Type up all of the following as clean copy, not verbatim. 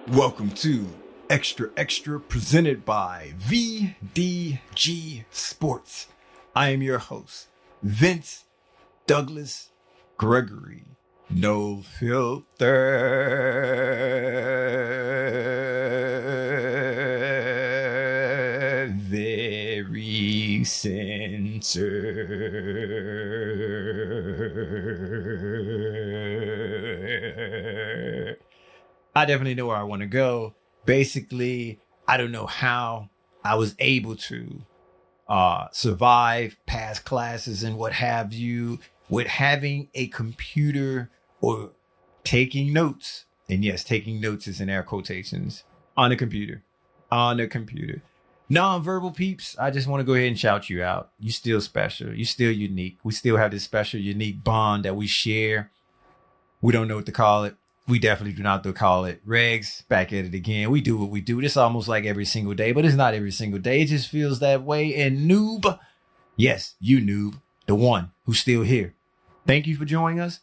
Welcome to Xtra presented by VDG Sports. I am your host, Vince Douglas Gregory. No filter, very censored. I definitely know where I want to go. Basically, I don't know how I was able to survive past classes and what have you with having a computer or taking notes. And yes, taking notes is in air quotations on a computer. On a computer. Non-verbal peeps, I just want to go ahead and shout you out. You still special. You still unique. We still have this special, unique bond that we share. We don't know what to call it. We definitely do not call it. Regs, back at it again. We do what we do. This almost like every single day, but it's not every single day. It just feels that way. And noob, yes, you noob, the one who's still here. Thank you for joining us.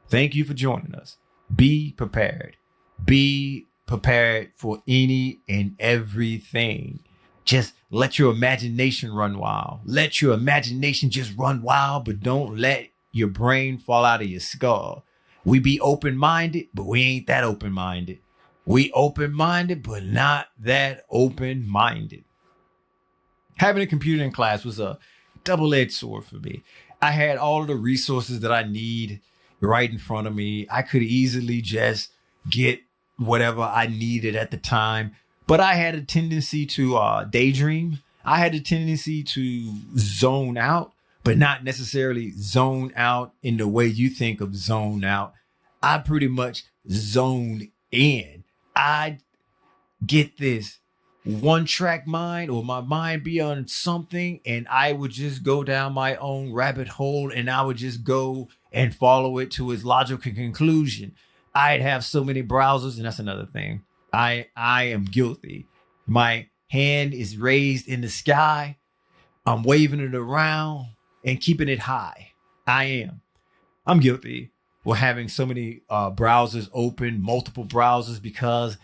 Thank you for joining us. Be prepared. Be prepared for any and everything. Just let your imagination run wild. Let your imagination just run wild, but don't let your brain fall out of your skull. We be open-minded, but we ain't that open-minded. We open-minded, but not that open-minded. Having a computer in class was a double-edged sword for me. I had all of the resources that I need right in front of me. I could easily just get whatever I needed at the time, but I had a tendency to daydream. I had a tendency to zone out, but not necessarily zone out in the way you think of zone out. I pretty much zoned in. I get this one track mind, or my mind be on something, and I would just go down my own rabbit hole, and I would just go and follow it to its logical conclusion. I'd have so many browsers, and that's another thing. I am guilty. My hand is raised in the sky. I'm waving it around and keeping it high. I'm guilty for having so many browsers open, multiple browsers, because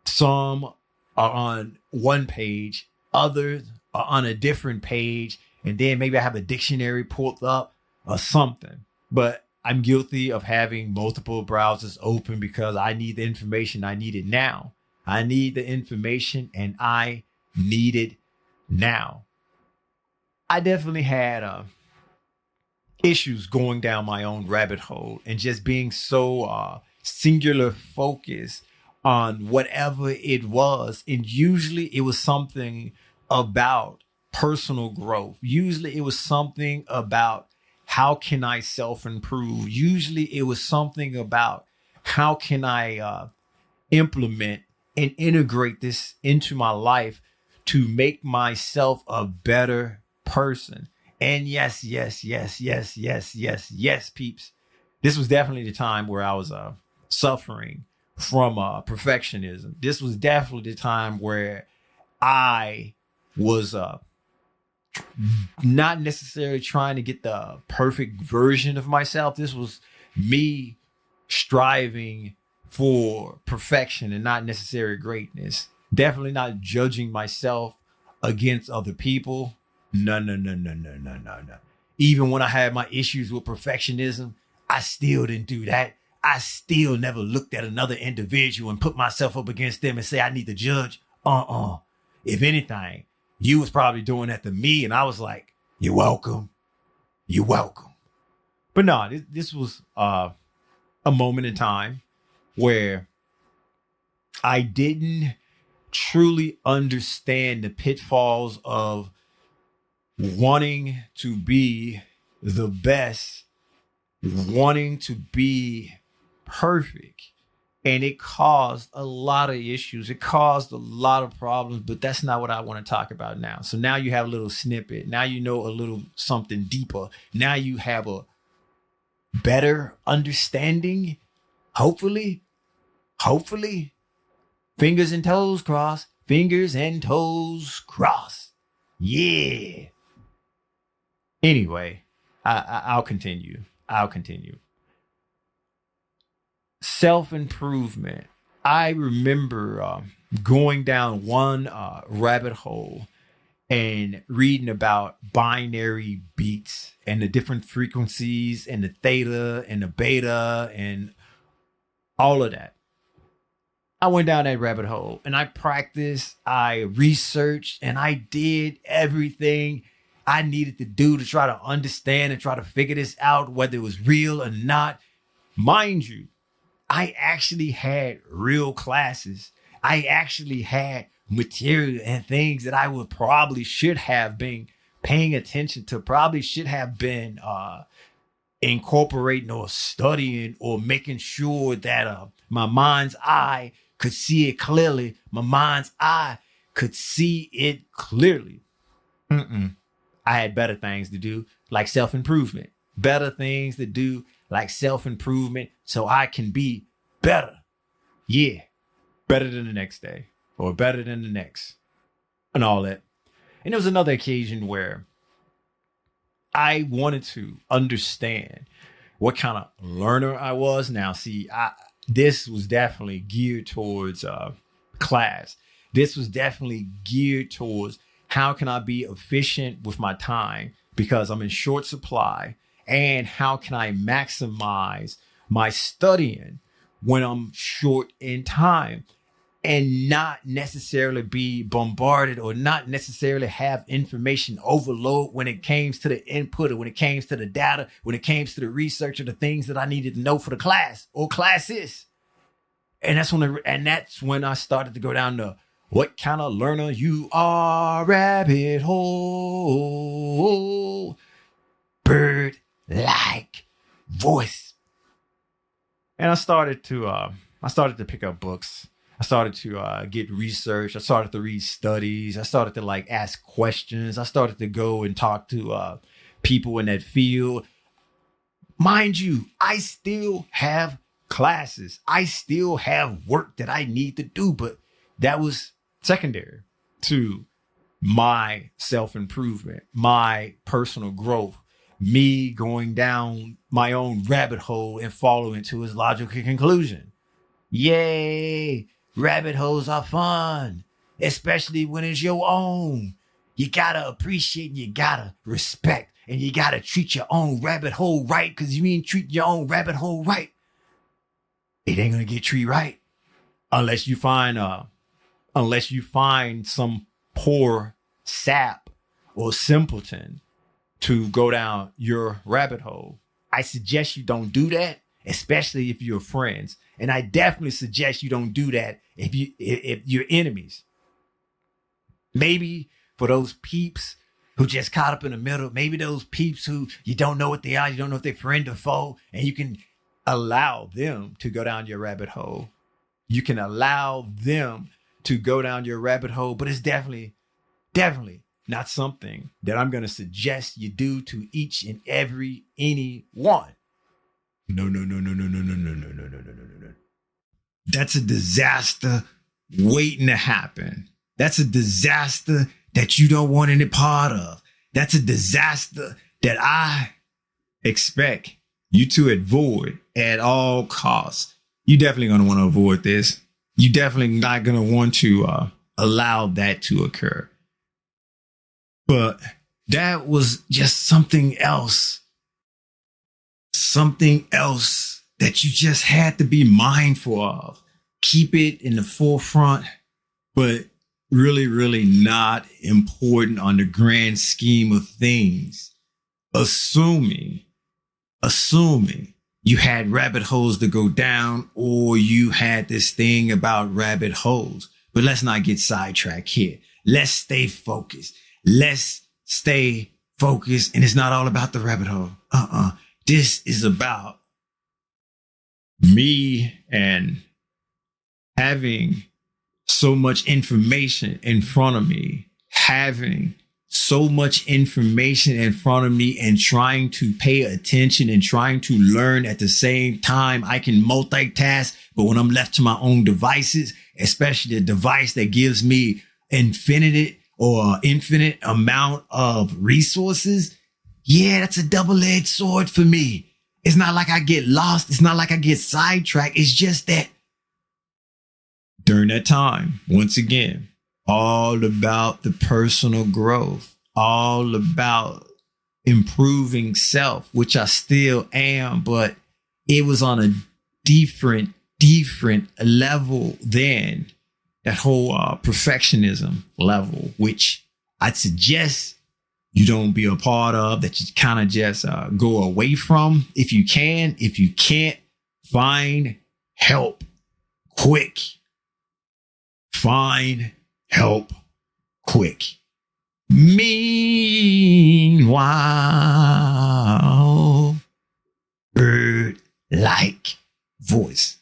some are on one page, others are on a different page, and then maybe I have a dictionary pulled up or something. But I'm guilty of having multiple browsers open because I need the information. I need it now. I need the information, and I need it now. I definitely had issues going down my own rabbit hole and just being so singular focused on whatever it was. And usually it was something about personal growth. Usually it was something about how can I self-improve. Usually it was something about how can I implement and integrate this into my life to make myself a better person. And yes, peeps. This was definitely the time where I was suffering from perfectionism. This was definitely the time where I was not necessarily trying to get the perfect version of myself. This was me striving for perfection and not necessary greatness. Definitely not judging myself against other people. No. Even when I had my issues with perfectionism, I still didn't do that. I still never looked at another individual and put myself up against them and say I need to judge. If anything, you was probably doing that to me, and I was like, "You're welcome. You're welcome." But no, this was a moment in time where I didn't truly understand the pitfalls of wanting to be the best, wanting to be perfect. And it caused a lot of issues. It caused a lot of problems, but that's not what I want to talk about now. So now you have a little snippet. Now you know a little something deeper. Now you have a better understanding. Hopefully, fingers and toes crossed. Fingers and toes crossed. Yeah. Anyway, I'll continue. Self-improvement I remember going down one rabbit hole and reading about binary beats and the different frequencies and the theta and the beta and all of that. I went down that rabbit hole and I practiced, I researched, and I did everything I needed to do to try to understand and try to figure this out, whether it was real or not. Mind you, I actually had real classes. I actually had material and things that I would probably should have been paying attention to, probably should have been incorporating or studying or making sure that my mind's eye could see it clearly. My mind's eye could see it clearly. I had better things to do, like self-improvement. Better things to do, like self-improvement, so I can be better. Yeah, better than the next day or better than the next and all that. And there was another occasion where I wanted to understand what kind of learner I was. Now, see, this was definitely geared towards class. This was definitely geared towards how can I be efficient with my time because I'm in short supply, and how can I maximize my studying when I'm short in time and not necessarily be bombarded or not necessarily have information overload when it comes to the input or when it comes to the data, when it comes to the research or the things that I needed to know for the class or classes. And that's when I started to go down the what kind of learner you are, rabbit hole, bird like voice. And I started to pick up books. I started to get research. I started to read studies. I started to ask questions. I started to go and talk to people in that field. Mind you, I still have classes. I still have work that I need to do, but that was secondary to my self-improvement, my personal growth, me going down my own rabbit hole and following to its logical conclusion. Yay! Rabbit holes are fun, especially when it's your own. You gotta appreciate and you gotta respect and you gotta treat your own rabbit hole right, because you ain't treat your own rabbit hole right, it ain't gonna get treated right unless you find some poor sap or simpleton to go down your rabbit hole. I suggest you don't do that, especially if you're friends. And I definitely suggest you don't do that if you're enemies. Maybe for those peeps who just caught up in the middle, maybe those peeps who you don't know what they are, you don't know if they're friend or foe, and you can allow them to go down your rabbit hole. You can allow them to go down your rabbit hole, but it's definitely not something that I'm going to suggest you do to each and every anyone. No. That's a disaster waiting to happen. That's a disaster that you don't want any part of. That's a disaster that I expect you to avoid at all costs. You definitely going to want to avoid this. You definitely not going to want to allow that to occur. But that was just something else that you just had to be mindful of. Keep it in the forefront, but really, really not important on the grand scheme of things. Assuming you had rabbit holes to go down, or you had this thing about rabbit holes. But let's not get sidetracked here. Let's stay focused. And it's not all about the rabbit hole. This is about me and having so much information in front of me, and trying to pay attention and trying to learn at the same time. I can multitask, but when I'm left to my own devices, especially a device that gives me infinite amount of resources, yeah, that's a double-edged sword for me. It's not like I get lost. It's not like I get sidetracked. It's just that during that time, once again, all about the personal growth, all about improving self, which I still am, but it was on a different level than that whole perfectionism level, which I'd suggest you don't be a part of, that you kind of just go away from if you can. If you can't, find help quick. Find help quick. Meanwhile, bird-like voice.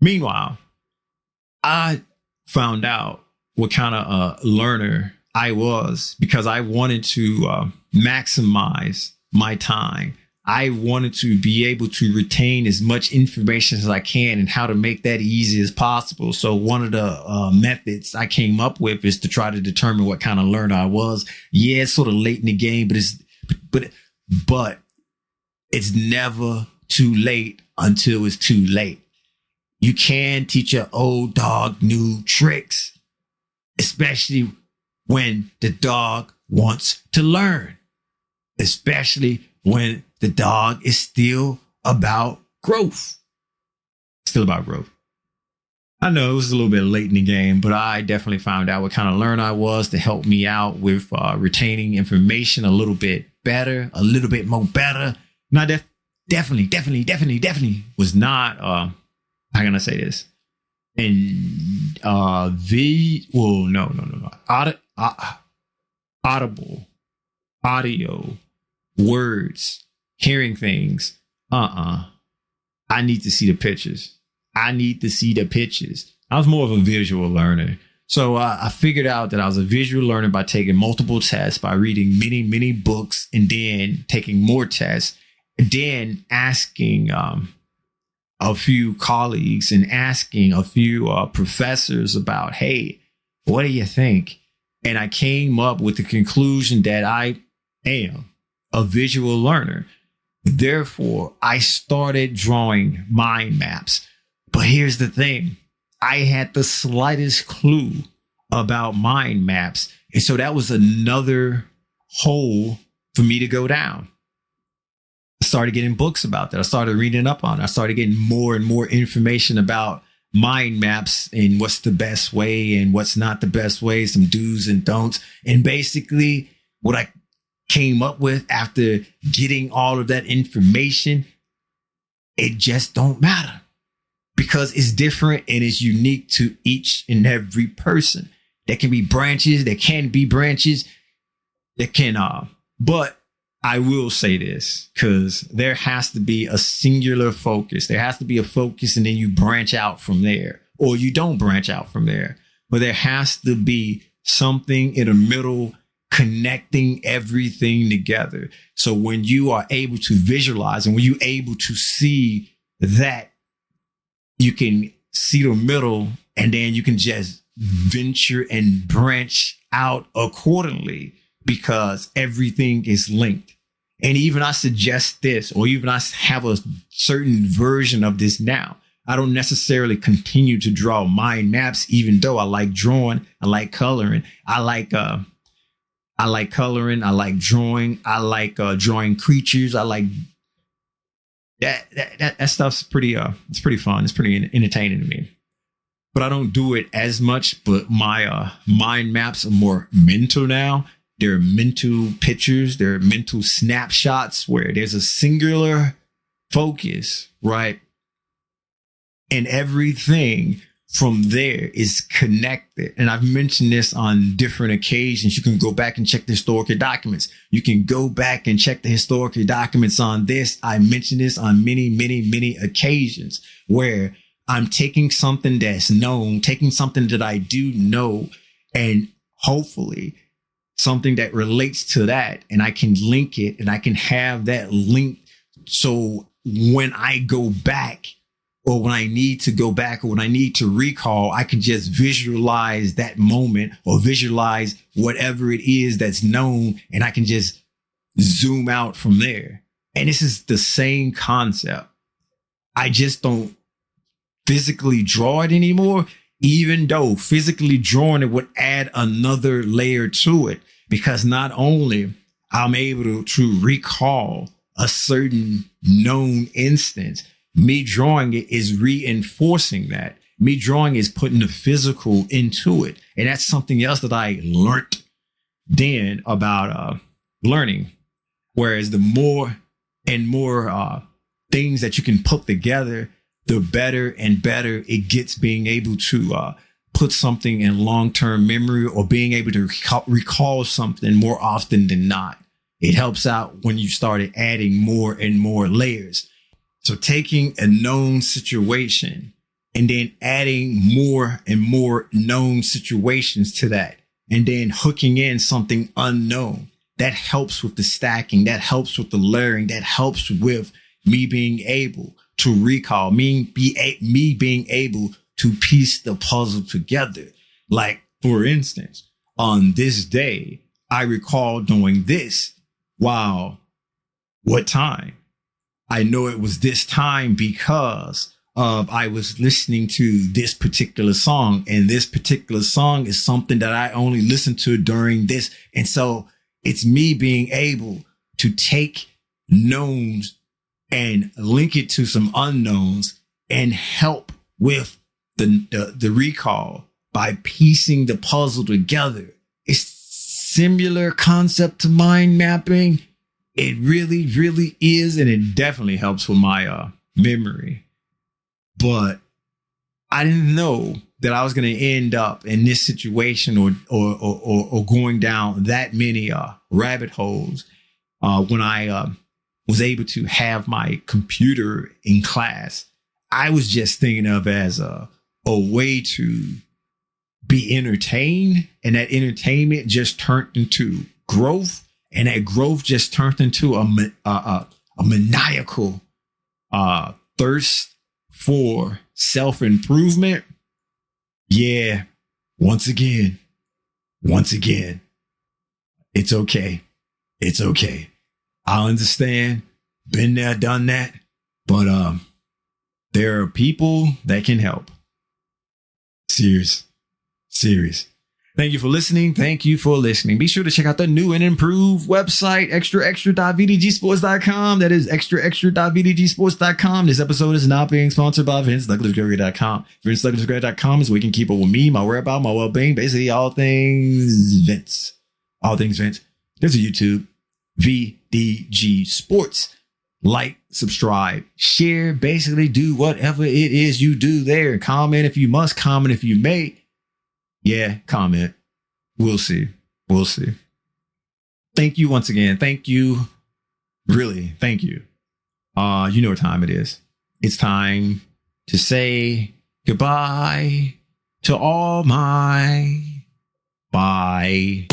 Meanwhile, I found out what kind of learner I was because I wanted to maximize my time. I wanted to be able to retain as much information as I can and how to make that easy as possible. So one of the methods I came up with is to try to determine what kind of learner I was. Yeah, it's sort of late in the game, but it's never too late until it's too late. You can teach your old dog new tricks, especially when the dog wants to learn, especially when the dog is still about growth. Still about growth. I know it was a little bit late in the game, but I definitely found out what kind of learner I was to help me out with retaining information a little bit better, a little bit more better. Now, definitely was not, how can I say this? And audible, audio, words, hearing things. I need to see the pictures. I was more of a visual learner. So I figured out that I was a visual learner by taking multiple tests, by reading many books, and then taking more tests, and then asking a few colleagues and asking a few professors about, hey, what do you think? And I came up with the conclusion that I am a visual learner. Therefore, I started drawing mind maps. But here's the thing. I had the slightest clue about mind maps. And so that was another hole for me to go down. I started getting books about that. I started reading up on it. I started getting more and more information about mind maps and what's the best way and what's not the best way, some do's and don'ts. And basically what I came up with after getting all of that information, it just don't matter because it's different and it's unique to each and every person. There can be branches, but I will say this, because there has to be a singular focus. There has to be a focus and then you branch out from there, or you don't branch out from there. But there has to be something in the middle connecting everything together. So when you are able to visualize and when you're able to see that, you can see the middle and then you can just venture and branch out accordingly because everything is linked. And even I suggest this, or even I have a certain version of this now. I don't necessarily continue to draw mind maps, even though I like drawing, I like coloring, I like coloring, I like drawing, I like drawing creatures, I like that stuff's pretty it's pretty fun, it's pretty entertaining to me. But I don't do it as much. But my mind maps are more mental now. They're mental pictures, they're mental snapshots where there's a singular focus, right? And everything from there is connected. And I've mentioned this on different occasions. You can go back and check the historical documents. You can go back and check the historical documents on this. I mentioned this on many occasions where I'm taking something that's known, taking something that I do know, and hopefully something that relates to that, and I can link it and I can have that link. So when I go back, or when I need to go back, or when I need to recall, I can just visualize that moment or visualize whatever it is that's known, and I can just zoom out from there. And this is the same concept. I just don't physically draw it anymore, even though physically drawing it would add another layer to it, because not only I'm able to recall a certain known instance, me drawing it is reinforcing that. Me drawing is putting the physical into it. And that's something else that I learned then about learning. Whereas the more and more things that you can put together, the better and better it gets being able to put something in long-term memory, or being able to recall something more often than not. It helps out when you started adding more and more layers. So taking a known situation and then adding more and more known situations to that, and then hooking in something unknown, that helps with the stacking, that helps with the layering, that helps with me being able to recall, me being able to piece the puzzle together. Like, for instance, on this day, I recall doing this. Wow, what time? I know it was this time because I was listening to this particular song, and this particular song is something that I only listen to during this. And so it's me being able to take knowns and link it to some unknowns and help with the recall by piecing the puzzle together. It's similar concept to mind mapping. It really, really is. And it definitely helps with my memory. But I didn't know that I was going to end up in this situation or going down that many rabbit holes when I was able to have my computer in class. I was just thinking of as a way to be entertained, and that entertainment just turned into growth, and that growth just turned into a maniacal thirst for self-improvement. Yeah, once again, it's okay. It's okay. I understand. Been there, done that. But there are people that can help. Serious. Thank you for listening. Be sure to check out the new and improved website, xtra.vdgsports.com. That is xtra.vdgsports.com. This episode is not being sponsored by VinceDouglasGregory.com. VinceDouglasGregory.com is where you can keep up with me, my whereabouts, my well-being, basically all things Vince. There's a YouTube, VDG Sports. Like, subscribe, share, basically do whatever it is you do there. Comment if you must, comment if you may. Yeah, comment. We'll see. Thank you once again. Thank you. Really, thank you. You know what time it is. It's time to say goodbye to all my bye.